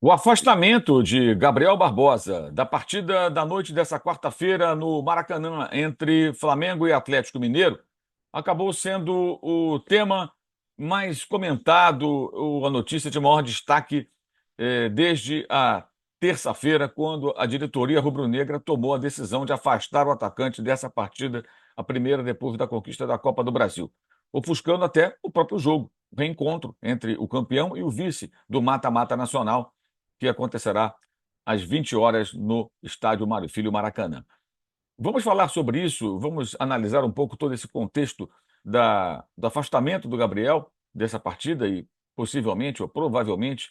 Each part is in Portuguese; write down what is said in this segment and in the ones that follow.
O afastamento de Gabriel Barbosa da partida da noite dessa quarta-feira no Maracanã entre Flamengo e Atlético Mineiro acabou sendo o tema mais comentado, a notícia de maior destaque desde a terça-feira, quando a diretoria rubro-negra tomou a decisão de afastar o atacante dessa partida, a primeira depois da conquista da Copa do Brasil, ofuscando até o próprio jogo, o reencontro entre o campeão e o vice do mata-mata nacional, que acontecerá às 20 horas no estádio Mário Filho Maracanã. Vamos falar sobre isso, vamos analisar um pouco todo esse contexto do afastamento do Gabriel dessa partida e possivelmente ou provavelmente,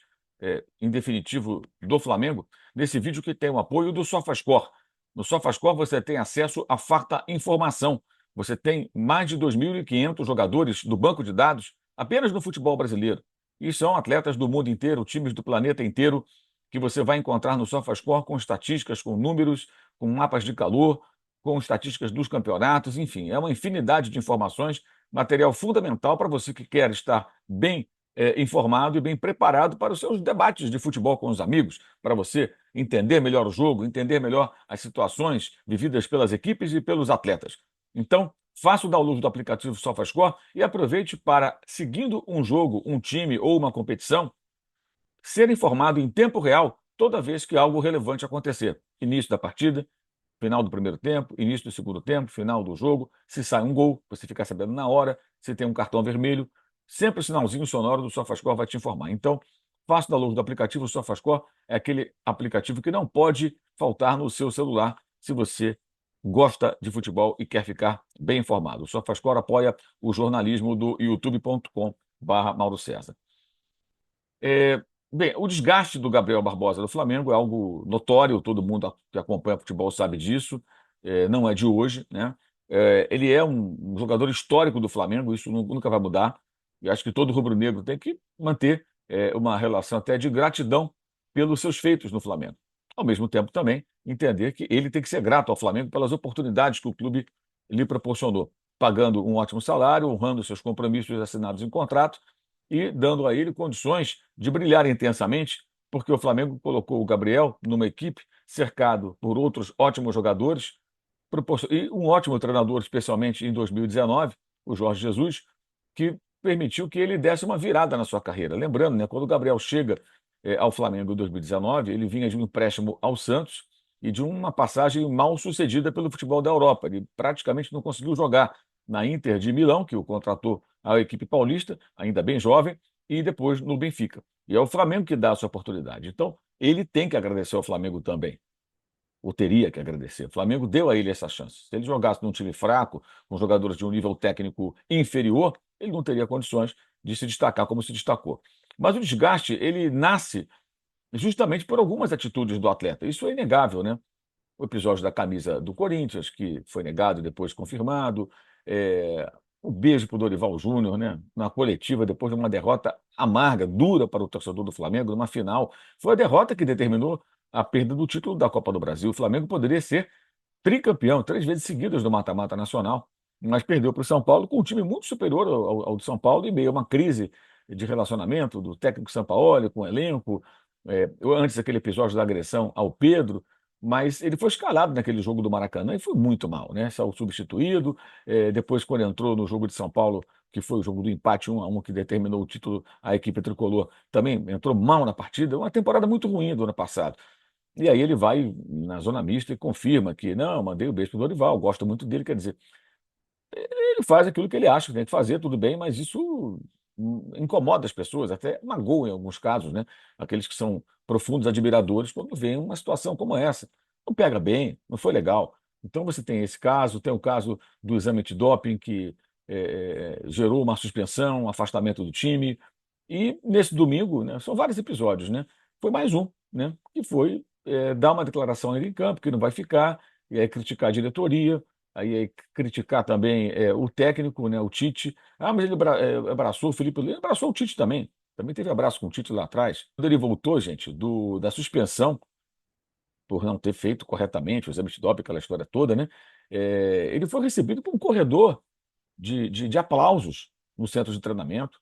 em definitivo, do Flamengo, nesse vídeo que tem o apoio do SofaScore. No SofaScore você tem acesso a farta informação. Você tem mais de 2.500 jogadores do banco de dados apenas no futebol brasileiro. E são atletas do mundo inteiro, times do planeta inteiro, que você vai encontrar no SofaScore com estatísticas, com números, com mapas de calor, com estatísticas dos campeonatos, enfim, é uma infinidade de informações, material fundamental para você que quer estar bem informado e bem preparado para os seus debates de futebol com os amigos, para você entender melhor o jogo, entender melhor as situações vividas pelas equipes e pelos atletas. Então, faça o download do aplicativo SofaScore e aproveite para, seguindo um jogo, um time ou uma competição, ser informado em tempo real toda vez que algo relevante acontecer. Início da partida, final do primeiro tempo, início do segundo tempo, final do jogo, se sai um gol, você fica sabendo na hora, se tem um cartão vermelho, sempre o sinalzinho sonoro do SofaScore vai te informar. Então, faça o download do aplicativo. O SofaScore é aquele aplicativo que não pode faltar no seu celular se você gosta de futebol e quer ficar bem informado. O SofaScore apoia o jornalismo do youtube.com/Mauro César. É, bem, o desgaste do Gabriel Barbosa do Flamengo é algo notório, todo mundo que acompanha futebol sabe disso, não é de hoje, né? Ele é um jogador histórico do Flamengo, isso nunca vai mudar, e acho que todo rubro-negro tem que manter uma relação até de gratidão pelos seus feitos no Flamengo. Ao mesmo tempo, também entender que ele tem que ser grato ao Flamengo pelas oportunidades que o clube lhe proporcionou, pagando um ótimo salário, honrando seus compromissos assinados em contrato e dando a ele condições de brilhar intensamente, porque o Flamengo colocou o Gabriel numa equipe cercado por outros ótimos jogadores e um ótimo treinador, especialmente em 2019, o Jorge Jesus, que permitiu que ele desse uma virada na sua carreira. Lembrando, né, quando o Gabriel chega ao Flamengo em 2019, ele vinha de um empréstimo ao Santos e de uma passagem mal sucedida pelo futebol da Europa. Ele praticamente não conseguiu jogar na Inter de Milão, que o contratou a equipe paulista, ainda bem jovem, e depois no Benfica. E é o Flamengo que dá essa oportunidade. Então, ele tem que agradecer ao Flamengo também, ou teria que agradecer. O Flamengo deu a ele essa chance. Se ele jogasse num time fraco, com jogadores de um nível técnico inferior, ele não teria condições de se destacar como se destacou. Mas o desgaste, ele nasce justamente por algumas atitudes do atleta. Isso é inegável, né? O episódio da camisa do Corinthians, que foi negado e depois confirmado, o beijo para o Dorival Júnior, né? Na coletiva, depois de uma derrota amarga, dura para o torcedor do Flamengo, numa final. Foi a derrota que determinou a perda do título da Copa do Brasil. O Flamengo poderia ser tricampeão, 3 vezes seguidas do mata-mata nacional, mas perdeu para o São Paulo com um time muito superior ao do São Paulo, em meio a uma crise de relacionamento do técnico Sampaoli com o elenco, antes daquele episódio da agressão ao Pedro, mas ele foi escalado naquele jogo do Maracanã e foi muito mal, né? Saiu substituído, depois quando entrou no jogo de São Paulo, que foi o jogo do empate 1-1 que determinou o título, a equipe tricolor também entrou mal na partida, uma temporada muito ruim do ano passado. E aí ele vai na zona mista e confirma que, não, mandei o beijo pro Dorival, gosto muito dele, quer dizer, ele faz aquilo que ele acha que tem que fazer, tudo bem, mas isso incomoda as pessoas, até magoa em alguns casos, né? Aqueles que são profundos admiradores, quando veem uma situação como essa. Não pega bem, não foi legal. Então você tem esse caso, tem o caso do exame de doping que gerou uma suspensão, um afastamento do time. E nesse domingo, né, são vários episódios, né? Foi mais um, né? Que foi dar uma declaração ali em campo que não vai ficar, e aí criticar a diretoria, aí criticar também o técnico, né, o Tite. Ah, mas ele abraçou o Felipe Luiz, abraçou o Tite também. Também teve abraço com o Tite lá atrás. Quando ele voltou, gente, da suspensão, por não ter feito corretamente o exame de doping, aquela história toda, né? Ele foi recebido por um corredor de aplausos no centro de treinamento.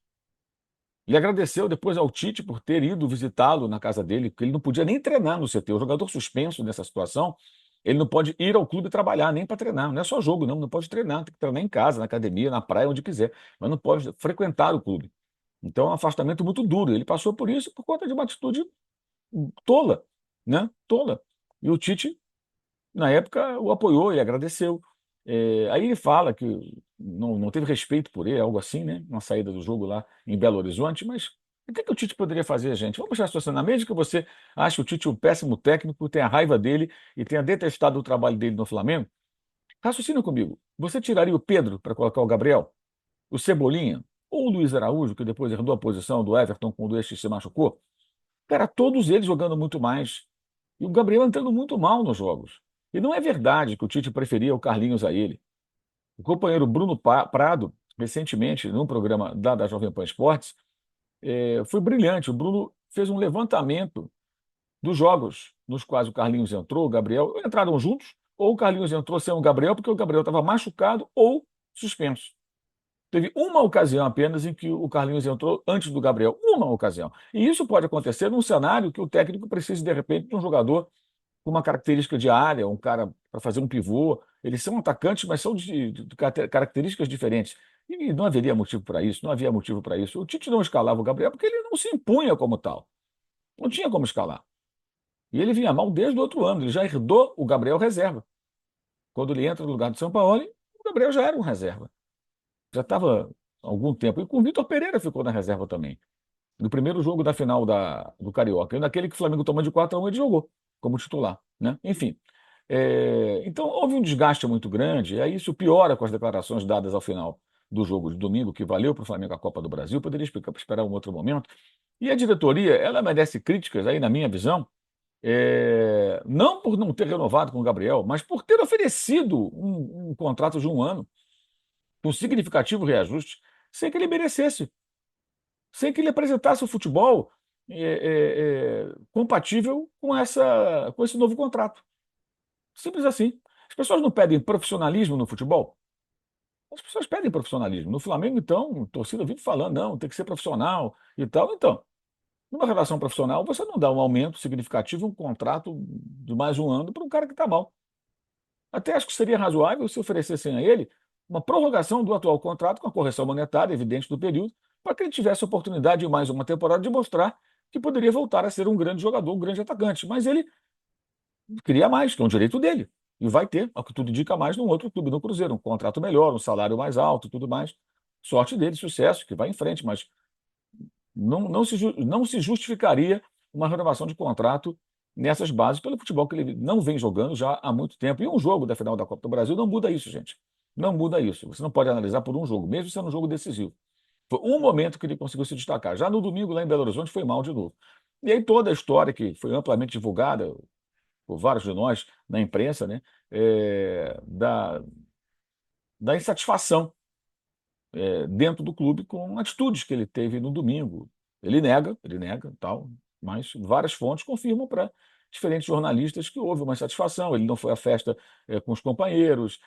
Ele agradeceu depois ao Tite por ter ido visitá-lo na casa dele, porque ele não podia nem treinar no CT. O jogador suspenso nessa situação, ele não pode ir ao clube trabalhar, nem para treinar. Não é só jogo, não pode treinar. Tem que treinar em casa, na academia, na praia, onde quiser. Mas não pode frequentar o clube. Então é um afastamento muito duro. Ele passou por isso por conta de uma atitude tola, né? Tola. E o Tite na época o apoiou e agradeceu. Aí ele fala que não teve respeito por ele, algo assim, né? Uma saída do jogo lá em Belo Horizonte, mas o que o Tite poderia fazer, gente? Vamos deixar a situação na mesma que você acha o Tite um péssimo técnico, tenha raiva dele e tenha detestado o trabalho dele no Flamengo. Raciocina comigo. Você tiraria o Pedro para colocar o Gabriel? O Cebolinha? Ou o Luiz Araújo, que depois herdou a posição do Everton quando o este se machucou? Cara, todos eles jogando muito mais. E o Gabriel entrando muito mal nos jogos. E não é verdade que o Tite preferia o Carlinhos a ele. O companheiro Bruno Prado, recentemente, num programa da Jovem Pan Esportes, foi brilhante. O Bruno fez um levantamento dos jogos nos quais o Carlinhos entrou, o Gabriel, entraram juntos, ou o Carlinhos entrou sem o Gabriel, porque o Gabriel estava machucado ou suspenso. Teve uma ocasião apenas em que o Carlinhos entrou antes do Gabriel. Uma ocasião. E isso pode acontecer num cenário que o técnico precise, de repente, de um jogador com uma característica de área, um cara para fazer um pivô. Eles são atacantes, mas são de características diferentes. E não haveria motivo para isso, não havia motivo para isso. O Tite não escalava o Gabriel porque ele não se impunha como tal. Não tinha como escalar. E ele vinha mal desde o outro ano. Ele já herdou o Gabriel reserva. Quando ele entra no lugar do São Paulo, o Gabriel já era um reserva. Já estava há algum tempo. E com o Vitor Pereira ficou na reserva também. No primeiro jogo da final do Carioca. E naquele que o Flamengo tomou de 4-1, ele jogou como titular, né? Enfim. Então houve um desgaste muito grande, e aí isso piora com as declarações dadas ao final do jogo de domingo, que valeu para o Flamengo a Copa do Brasil. Poderia explicar, esperar um outro momento. E a diretoria, ela merece críticas, aí na minha visão, não por não ter renovado com o Gabriel, mas por ter oferecido um contrato de um ano, com significativo reajuste, sem que ele merecesse, sem que ele apresentasse o futebol compatível com esse novo contrato. Simples assim. As pessoas não pedem profissionalismo no futebol? As pessoas pedem profissionalismo. No Flamengo, então, a torcida vive falando, não, tem que ser profissional e tal. Então, numa relação profissional, você não dá um aumento significativo, um contrato de mais um ano para um cara que está mal. Até acho que seria razoável se oferecessem a ele uma prorrogação do atual contrato com a correção monetária evidente do período, para que ele tivesse a oportunidade de mais uma temporada de mostrar que poderia voltar a ser um grande jogador, um grande atacante. Mas ele queria mais, que é um direito dele. E vai ter, ao que tudo indica, mais num outro clube, no Cruzeiro, um contrato melhor, um salário mais alto, tudo mais. Sorte dele, sucesso, que vai em frente, mas não se justificaria uma renovação de contrato nessas bases pelo futebol que ele não vem jogando já há muito tempo. E um jogo da final da Copa do Brasil não muda isso, gente. Não muda isso. Você não pode analisar por um jogo, mesmo sendo um jogo decisivo. Foi um momento que ele conseguiu se destacar. Já no domingo, lá em Belo Horizonte, foi mal de novo. E aí toda a história que foi amplamente divulgada por vários de nós na imprensa, né, da insatisfação dentro do clube com atitudes que ele teve no domingo. Ele nega, tal, mas várias fontes confirmam para diferentes jornalistas que houve uma insatisfação. Ele não foi à festa com os companheiros,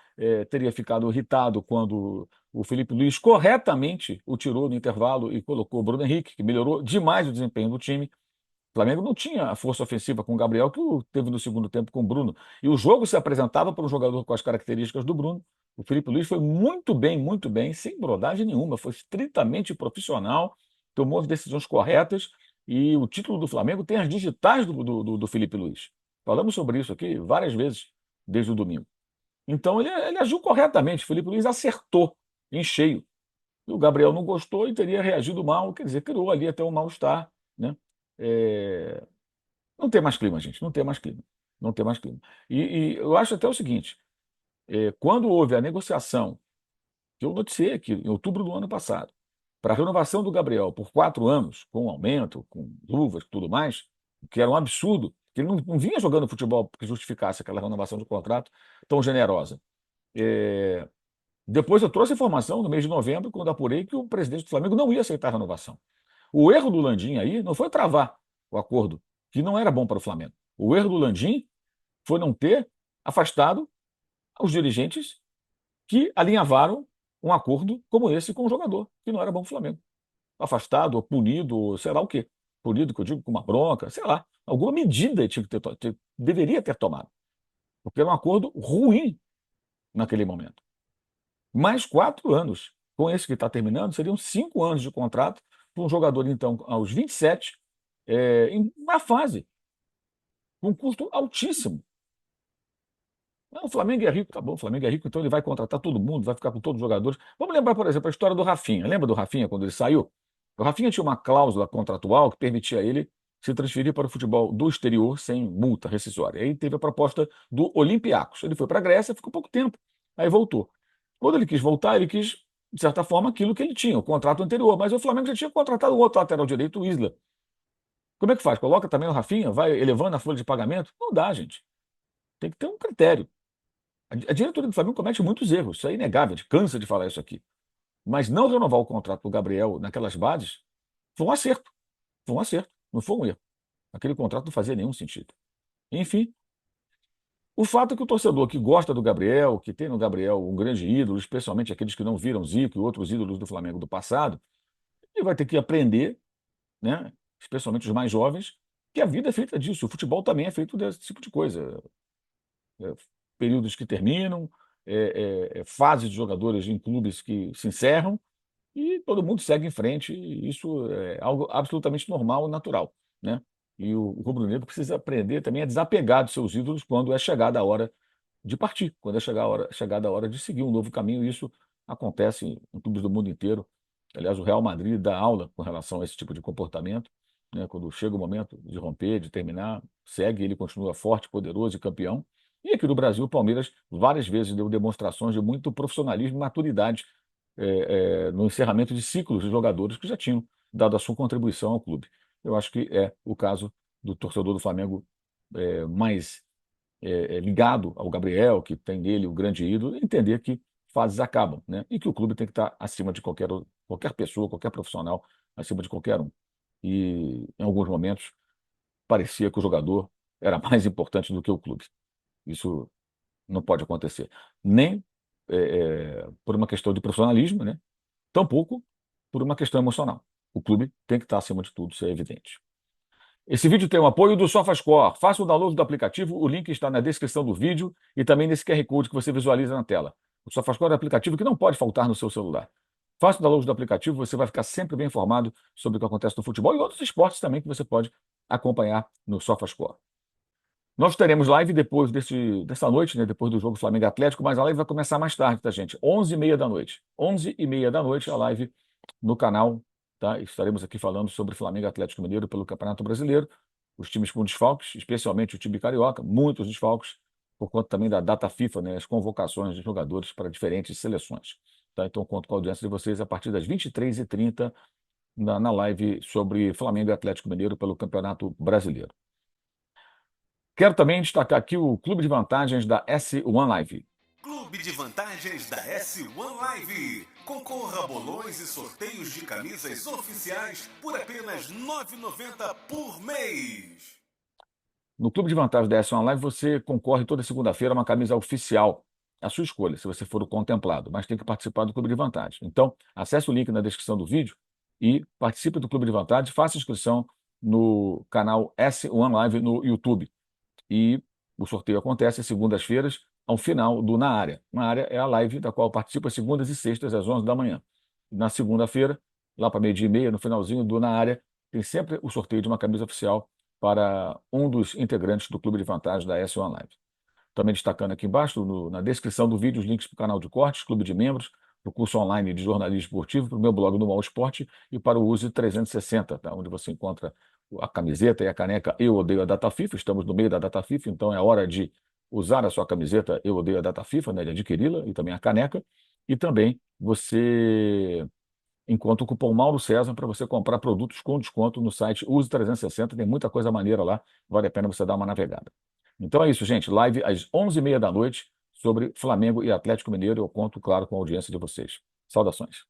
teria ficado irritado quando o Felipe Luiz corretamente o tirou no intervalo e colocou o Bruno Henrique, que melhorou demais o desempenho do time. O Flamengo não tinha a força ofensiva com o Gabriel que teve no segundo tempo com o Bruno. E o jogo se apresentava para um jogador com as características do Bruno. O Felipe Luiz foi muito bem, sem brodagem nenhuma, foi estritamente profissional, tomou as decisões corretas e o título do Flamengo tem as digitais do Felipe Luiz. Falamos sobre isso aqui várias vezes desde o domingo. Então ele agiu corretamente, o Felipe Luiz acertou em cheio. E o Gabriel não gostou e teria reagido mal, quer dizer, criou ali até um mal-estar, né? É, Não tem mais clima, gente, não tem mais clima. Não tem mais clima. E eu acho até o seguinte: quando houve a negociação, que eu noticiei aqui, em outubro do ano passado, para a renovação do Gabriel por 4 anos, com aumento, com luvas e tudo mais, que era um absurdo, que ele não vinha jogando futebol que justificasse aquela renovação de contrato tão generosa. É, Depois eu trouxe informação no mês de novembro, quando apurei que o presidente do Flamengo não ia aceitar a renovação. O erro do Landim aí não foi travar o acordo, que não era bom para o Flamengo. O erro do Landim foi não ter afastado os dirigentes que alinhavaram um acordo como esse com o jogador, que não era bom para o Flamengo. afastado, ou punido, ou sei lá o quê. Punido, que eu digo, com uma bronca, sei lá. Alguma medida ele tinha que deveria ter tomado. Porque era um acordo ruim naquele momento. Mais 4 anos. Com esse que está terminando, seriam 5 anos de contrato para um jogador, então, aos 27, em uma fase, com um custo altíssimo. Não, o Flamengo é rico, tá bom, o Flamengo é rico, então ele vai contratar todo mundo, vai ficar com todos os jogadores. Vamos lembrar, por exemplo, a história do Rafinha. Lembra do Rafinha quando ele saiu? O Rafinha tinha uma cláusula contratual que permitia a ele se transferir para o futebol do exterior sem multa rescisória. Aí teve a proposta do Olympiacos. Ele foi para a Grécia, ficou pouco tempo, aí voltou. Quando ele quis voltar, ele quis, de certa forma, aquilo que ele tinha, o contrato anterior. Mas o Flamengo já tinha contratado o outro lateral direito, o Isla. Como é que faz? Coloca também o Rafinha, vai elevando a folha de pagamento? Não dá, gente. Tem que ter um critério. A diretoria do Flamengo comete muitos erros, isso é inegável, a gente cansa de falar isso aqui. Mas não renovar o contrato do Gabriel naquelas bases foi um acerto. Foi um acerto, não foi um erro. Aquele contrato não fazia nenhum sentido. Enfim, o fato é que o torcedor que gosta do Gabriel, que tem no Gabriel um grande ídolo, especialmente aqueles que não viram Zico e outros ídolos do Flamengo do passado, ele vai ter que aprender, né, especialmente os mais jovens, que a vida é feita disso. O futebol também é feito desse tipo de coisa. É, períodos que terminam, fases de jogadores em clubes que se encerram e todo mundo segue em frente. E isso é algo absolutamente normal e natural, né? E o rubro-negro precisa aprender também a desapegar dos seus ídolos quando é chegada a hora de partir, quando é chegada a hora de seguir um novo caminho. Isso acontece em clubes do mundo inteiro. Aliás, o Real Madrid dá aula com relação a esse tipo de comportamento, né? Quando chega o momento de romper, de terminar, segue, ele continua forte, poderoso e campeão. E aqui no Brasil, o Palmeiras várias vezes deu demonstrações de muito profissionalismo e maturidade no encerramento de ciclos de jogadores que já tinham dado a sua contribuição ao clube. Eu acho que é o caso do torcedor do Flamengo mais ligado ao Gabriel, que tem nele o grande ídolo, entender que fases acabam, né? E que o clube tem que estar acima de qualquer pessoa, qualquer profissional, acima de qualquer um. E em alguns momentos parecia que o jogador era mais importante do que o clube. Isso não pode acontecer. Nem por uma questão de profissionalismo, né? Tampouco por uma questão emocional. O clube tem que estar acima de tudo, isso é evidente. Esse vídeo tem o apoio do SofaScore. Faça o download do aplicativo, o link está na descrição do vídeo e também nesse QR Code que você visualiza na tela. O SofaScore é um aplicativo que não pode faltar no seu celular. Faça o download do aplicativo, você vai ficar sempre bem informado sobre o que acontece no futebol e outros esportes também que você pode acompanhar no SofaScore. Nós teremos live depois dessa noite, né, depois do jogo Flamengo e Atlético, mas a live vai começar mais tarde, tá, gente? 11h30 da noite. 11h30 da noite a live no canal, tá? Estaremos aqui falando sobre Flamengo e Atlético Mineiro pelo Campeonato Brasileiro, os times com desfalques, especialmente o time carioca, muitos desfalques, por conta também da data FIFA, né, as convocações de jogadores para diferentes seleções. Tá? Então, conto com a audiência de vocês a partir das 23h30 na live sobre Flamengo e Atlético Mineiro pelo Campeonato Brasileiro. Quero também destacar aqui o Clube de Vantagens da S1 Live. Clube de Vantagens da S1 Live. Concorra a bolões e sorteios de camisas oficiais por apenas R$ 9,90 por mês. No Clube de Vantagens da S1 Live você concorre toda segunda-feira a uma camisa oficial. A sua escolha, se você for o contemplado, mas tem que participar do Clube de Vantagens. Então, acesse o link na descrição do vídeo e participe do Clube de Vantagens, faça inscrição no canal S1 Live no YouTube. E o sorteio acontece às segundas-feiras, ao final do Na Área. Na Área é a live da qual participa segundas e sextas, às 11 da manhã. Na segunda-feira, lá para meio-dia e meia, no finalzinho do Na Área, tem sempre o sorteio de uma camisa oficial para um dos integrantes do Clube de Vantagens da S1 Live. Também destacando aqui embaixo, na descrição do vídeo, os links para o canal de cortes, clube de membros, para o curso online de jornalismo esportivo, para o meu blog do Mal Esporte e para o Use 360, tá? Onde você encontra a camiseta e a caneca Eu Odeio a Data FIFA. Estamos no meio da Data FIFA, então é hora de usar a sua camiseta Eu Odeio a Data FIFA, né, de adquiri-la, e também a caneca. E também você encontra o cupom Mauro César para você comprar produtos com desconto no site Use 360. Tem muita coisa maneira lá, vale a pena você dar uma navegada. Então é isso, gente. Live às 11h30 da noite sobre Flamengo e Atlético Mineiro. Eu conto, claro, com a audiência de vocês. Saudações.